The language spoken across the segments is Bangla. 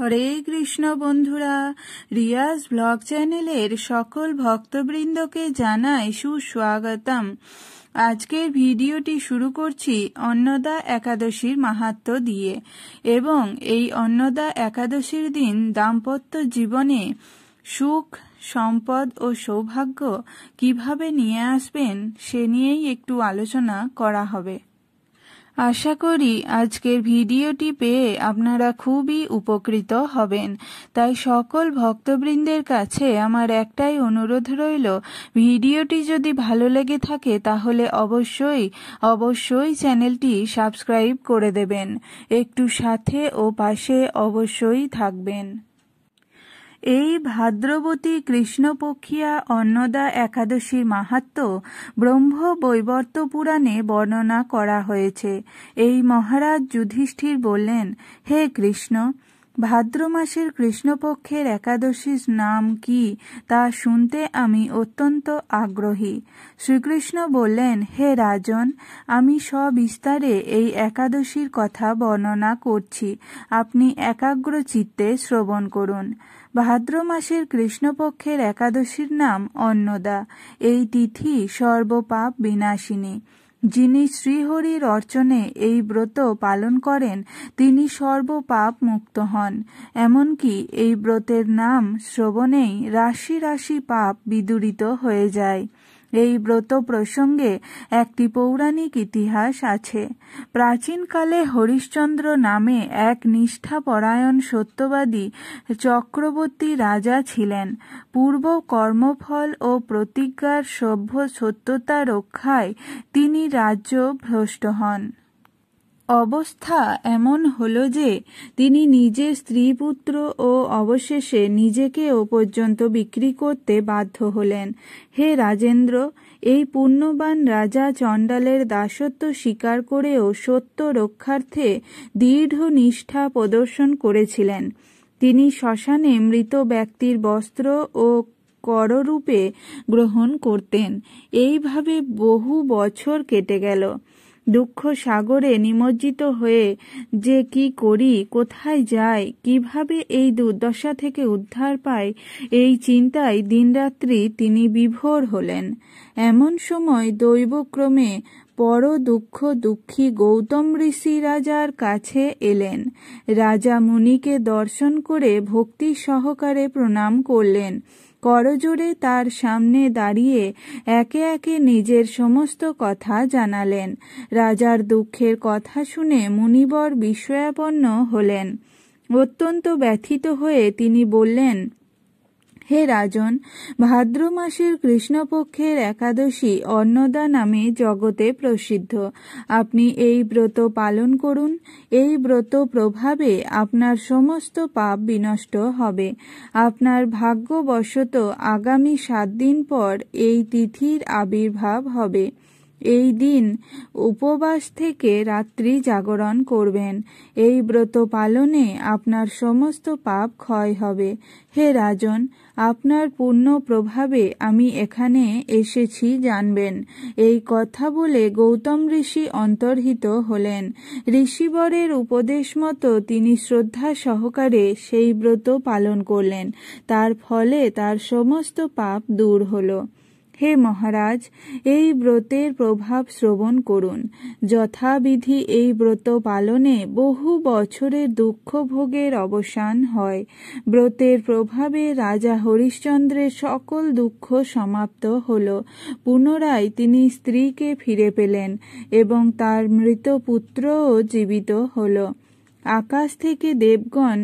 হরে কৃষ্ণ বন্ধুরা, রিয়াজ ব্লগ চ্যানেলের সকল ভক্তবৃন্দকে জানাই সুস্বাগতম। আজকের ভিডিওটি শুরু করছি অন্নদা একাদশীর মাহাত্ম্য দিয়ে এবং এই অন্নদা একাদশীর দিন দাম্পত্য জীবনে সুখ, সম্পদ ও সৌভাগ্য কিভাবে নিয়ে আসবেন সে নিয়েই একটু আলোচনা করা হবে। আশা করি আজকের ভিডিওটি পেয়ে আপনারা খুবই উপকৃত হবেন। তাই সকল ভক্তবৃন্দের কাছে আমার একটাই অনুরোধ রইল, ভিডিওটি যদি ভালো লেগে থাকে তাহলে অবশ্যই চ্যানেলটি সাবস্ক্রাইব করে দেবেন। একটু সাথে ও পাশে অবশ্যই থাকবেন। এই ভাদ্রবতী কৃষ্ণপক্ষিয়া অন্নদা একাদশীর মাহাত্ম্য ব্রহ্মবৈবর্ত পুরাণে বর্ণনা করা হয়েছে। এই মহারাজ যুধিষ্ঠির বললেন, হে কৃষ্ণ, ভাদ্র মাসের কৃষ্ণপক্ষের একাদশীর নাম কি তা শুনতে আমি অত্যন্ত আগ্রহী। শ্রীকৃষ্ণ বললেন, হে রাজন, আমি সবিস্তারে এই একাদশীর কথা বর্ণনা করছি, আপনি একাগ্র চিত্তে শ্রবণ করুন। ভাদ্র মাসের কৃষ্ণপক্ষের একাদশীর নাম অন্নদা। এই তিথি সর্বপাপ বিনাশিনী। যিনি শ্রীহরির অর্চনে এই ব্রত পালন করেন তিনি সর্বপাপ মুক্ত হন। এমনকি এই ব্রতের নাম শ্রবণেই রাশি রাশি পাপ বিদূরিত হয়ে যায়। এই ব্রত প্রসঙ্গে একটি পৌরাণিক ইতিহাস আছে। প্রাচীনকালে হরিশ্চন্দ্র নামে এক নিষ্ঠাপরায়ণ সত্যবাদী চক্রবর্তী রাজা ছিলেন। পূর্ব কর্মফল ও প্রতিজ্ঞার সভ্য সত্যতা রক্ষায় তিনি রাজ্য ভ্রষ্ট হন। অবস্থা এমন হল যে তিনি নিজের স্ত্রী, পুত্র ও অবশেষে নিজেকেও পর্যন্ত বিক্রি করতে বাধ্য হলেন। হে রাজেন্দ্র, এই পুণ্যবান রাজা চণ্ডালের দাসত্ব স্বীকার করেও সত্য রক্ষার্থে দৃঢ় নিষ্ঠা প্রদর্শন করেছিলেন। তিনি শ্মশানে মৃত ব্যক্তির বস্ত্র ও কররূপে গ্রহণ করতেন। এইভাবে বহু বছর কেটে গেল। দুঃখ সাগরে নিমজ্জিত হয়ে যে কি করি, কোথায় যাই, কিভাবে এই দুর্দশা থেকে উদ্ধার পাই, এই চিন্তায় দিনরাত্রি তিনি বিভোর হলেন। এমন সময় দৈবক্রমে পর দুঃখী গৌতম ঋষি রাজার কাছে এলেন। রাজা মুনিকে দর্শন করে ভক্তি সহকারে প্রণাম করলেন। করজোড়ে তার সামনে দাঁড়িয়ে একে একে নিজের সমস্ত কথা জানালেন। রাজার দুঃখের কথা শুনে মুনিবর বিস্ময়াপন্ন হলেন। অত্যন্ত ব্যথিত হয়ে তিনি বললেন, হে রাজন, ভাদ্র মাসের কৃষ্ণপক্ষের একাদশী অন্নদা নামে জগতে প্রসিদ্ধ। আপনি এই ব্রত পালন করুন। এই ব্রত প্রভাবে আপনার সমস্ত পাপ বিনষ্ট হবে। আপনার ভাগ্যবশত আগামী 7 দিন পর এই তিথির আবির্ভাব হবে। এই দিন উপবাস থেকে রাত্রি জাগরণ করবেন। এই ব্রত পালনে আপনার সমস্ত পাপ ক্ষয় হবে। হে রাজন, আপনার পুণ্য প্রভাবে আমি এখানে এসেছি জানবেন। এই কথা বলে গৌতম ঋষি অন্তর্হিত হলেন। ঋষিবরের উপদেশ মতো তিনি শ্রদ্ধা সহকারে সেই ব্রত পালন করলেন। তার ফলে তার সমস্ত পাপ দূর হল। হে মহারাজ, এই ব্রতের প্রভাব শ্রবণ করুন। যথাবিধি এই ব্রত পালনে বহু বছরের দুঃখ ভোগের অবসান হয়। ব্রতের প্রভাবে রাজা হরিশ্চন্দ্রের সকল দুঃখ সমাপ্ত হল। পুনরায় তিনি স্ত্রীকে ফিরে পেলেন এবং তার মৃত পুত্রও জীবিত হল। আকাশ থেকে দেবগণ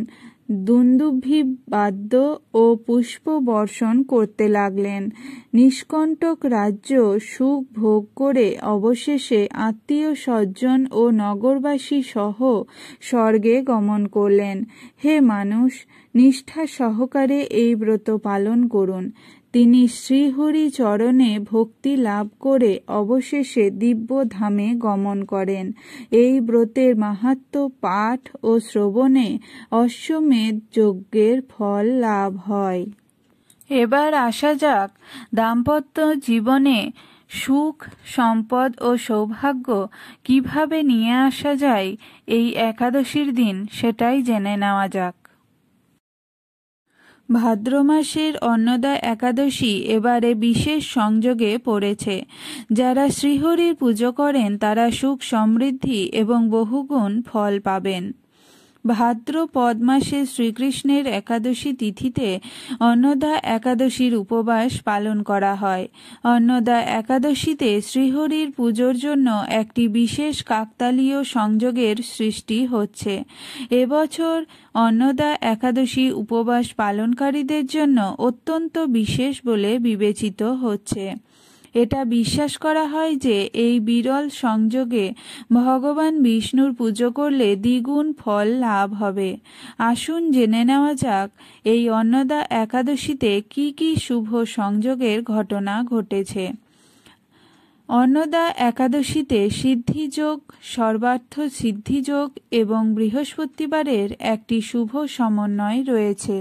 দুন্দুভি বাদ্য ও পুষ্প বর্ষণ করতে লাগলেন। নিষ্কণ্টক রাজ্য সুখ ভোগ করে অবশেষে আত্মীয় স্বজন ও নগরবাসী সহ স্বর্গে গমন করলেন। হে মানুষ, নিষ্ঠা সহকারে এই ব্রত পালন করুন। তিনি শ্রীহরি চরণে ভক্তি লাভ করে অবশেষে দিব্য ধামে গমন করেন। এই ব্রতের মাহাত্ম্য পাঠ ও শ্রবণে অশ্বমেধ যজ্ঞের ফল লাভ হয়। এবার আসা যাক দাম্পত্য জীবনে সুখ, সম্পদ ও সৌভাগ্য কিভাবে নিয়ে আসা যায় এই একাদশীর দিন, সেটাই জেনে নেওয়া যাক। ভাদ্র মাসের অন্নদা একাদশী এবারে বিশেষ সংযোগে পড়েছে। যারা শ্রীহরির পুজো করেন তারা সুখ সমৃদ্ধি এবং বহুগুণ ফল পাবেন। ভাদ্রপদ মাসে শ্রীকৃষ্ণের একাদশী তিথিতে অন্নদা একাদশীর উপবাস পালন করা হয়। অন্নদা একাদশীতে শ্রীহরির পুজোর জন্য একটি বিশেষ কাকতালীয় সংযোগের সৃষ্টি হচ্ছে। এবছর অন্নদা একাদশী উপবাস পালনকারীদের জন্য অত্যন্ত বিশেষ বলে বিবেচিত হচ্ছে। এটা বিশ্বাস করা হয় যে এই বিরল সংযোগে ভগবান বিষ্ণুর পুজো করলে দ্বিগুণ ফল লাভ হবে। আসুন জেনে নেওয়া যাক এই অন্নদা একাদশীতে কি কি শুভ সংযোগের ঘটনা ঘটেছে। অন্নদা একাদশীতে সিদ্ধিযোগ, সর্বার্থ সিদ্ধিযোগ এবং বৃহস্পতিবারের একটি শুভ সমন্বয় রয়েছে।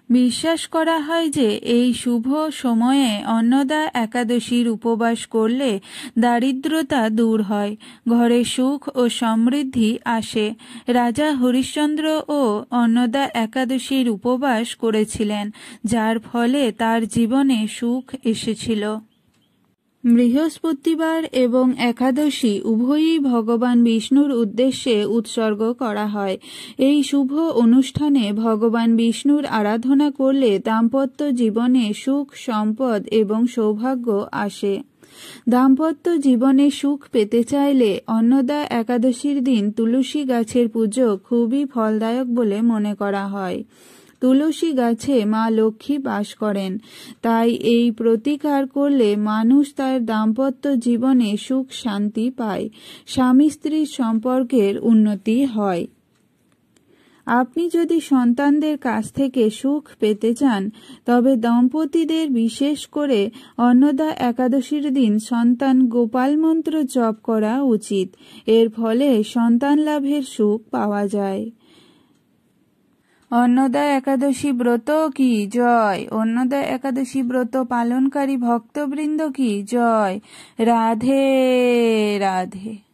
বিশ্বাস করা হয় যে এই শুভ সময়ে অন্নদা একাদশীর উপবাস করলে দারিদ্রতা দূর হয়, ঘরে সুখ ও সমৃদ্ধি আসে। রাজা হরিশ্চন্দ্রও অন্নদা একাদশীর উপবাস করেছিলেন, যার ফলে তার জীবনে সুখ এসেছিল। বৃহস্পতিবার এবং একাদশী উভয়ই ভগবান বিষ্ণুর উদ্দেশ্যে উৎসর্গ করা হয়। এই শুভ অনুষ্ঠানে ভগবান বিষ্ণুর আরাধনা করলে দাম্পত্য জীবনে সুখ, সম্পদ এবং সৌভাগ্য আসে। দাম্পত্য জীবনে সুখ পেতে চাইলে অন্নদা একাদশীর দিন তুলসী গাছের পুজো খুবই ফলদায়ক বলে মনে করা হয়। তুলসী গাছে মা লক্ষ্মী বাস করেন, তাই এই প্রতিকার করলে মানুষ তার দাম্পত্য জীবনে সুখ শান্তি পায়, স্বামী স্ত্রীর সম্পর্কের উন্নতি হয়। আপনি যদি সন্তানদের কাছ থেকে সুখ পেতে চান তবে দম্পতিদের বিশেষ করে অন্নদা একাদশীর দিন সন্তান গোপাল মন্ত্র জপ করা উচিত। এর ফলে সন্তান লাভের সুখ পাওয়া যায়। অন্নদা একাদশী ব্রত কি জয়। অন্নদা একাদশী ব্রত পালনকারী ভক্তবৃন্দ কি জয়। রাধে রাধে।